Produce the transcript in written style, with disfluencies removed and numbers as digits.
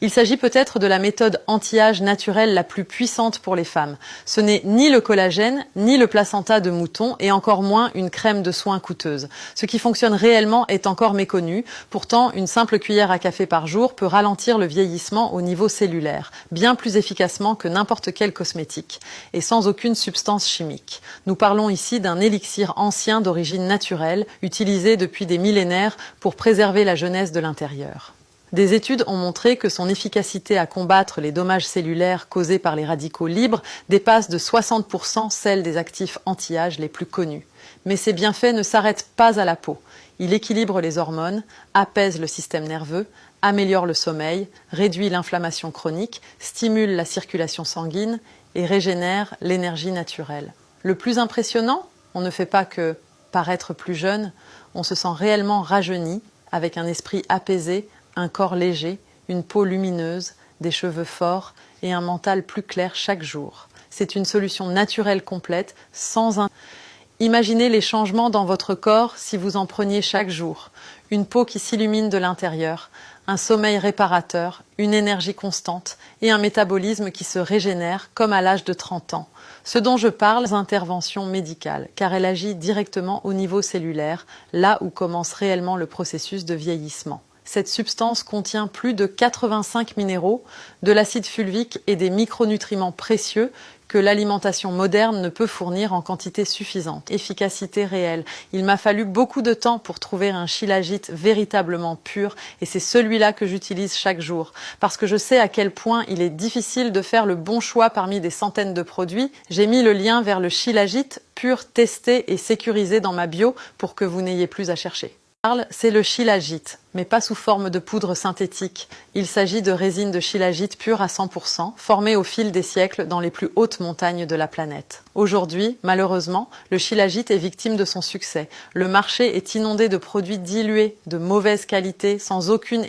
Il s'agit peut-être de la méthode anti-âge naturelle la plus puissante pour les femmes. Ce n'est ni le collagène, ni le placenta de mouton, et encore moins une crème de soins coûteuse. Ce qui fonctionne réellement est encore méconnu. Pourtant, une simple cuillère à café par jour peut ralentir le vieillissement au niveau cellulaire, bien plus efficacement que n'importe quel cosmétique, et sans aucune substance chimique. Nous parlons ici d'un élixir ancien d'origine naturelle, utilisé depuis des millénaires pour préserver la jeunesse de l'intérieur. Des études ont montré que son efficacité à combattre les dommages cellulaires causés par les radicaux libres dépasse de 60% celle des actifs anti-âge les plus connus. Mais ces bienfaits ne s'arrêtent pas à la peau. Il équilibre les hormones, apaise le système nerveux, améliore le sommeil, réduit l'inflammation chronique, stimule la circulation sanguine et régénère l'énergie naturelle. Le plus impressionnant, on ne fait pas que paraître plus jeune, on se sent réellement rajeuni, avec un esprit apaisé, un corps léger, une peau lumineuse, des cheveux forts et un mental plus clair chaque jour. C'est une solution naturelle complète, sans un... Imaginez les changements dans votre corps si vous en preniez chaque jour. Une peau qui s'illumine de l'intérieur, un sommeil réparateur, une énergie constante et un métabolisme qui se régénère comme à l'âge de 30 ans. Ce dont je parle, c'est intervention médicale, car elle agit directement au niveau cellulaire, là où commence réellement le processus de vieillissement. Cette substance contient plus de 85 minéraux, de l'acide fulvique et des micronutriments précieux que l'alimentation moderne ne peut fournir en quantité suffisante. Efficacité réelle. Il m'a fallu beaucoup de temps pour trouver un shilajit véritablement pur et c'est celui-là que j'utilise chaque jour. Parce que je sais à quel point il est difficile de faire le bon choix parmi des centaines de produits, j'ai mis le lien vers le shilajit pur, testé et sécurisé dans ma bio pour que vous n'ayez plus à chercher. C'est le shilajit, mais pas sous forme de poudre synthétique. Il s'agit de résine de shilajit pure à 100%, formée au fil des siècles dans les plus hautes montagnes de la planète. Aujourd'hui, malheureusement, le shilajit est victime de son succès. Le marché est inondé de produits dilués, de mauvaise qualité, sans aucune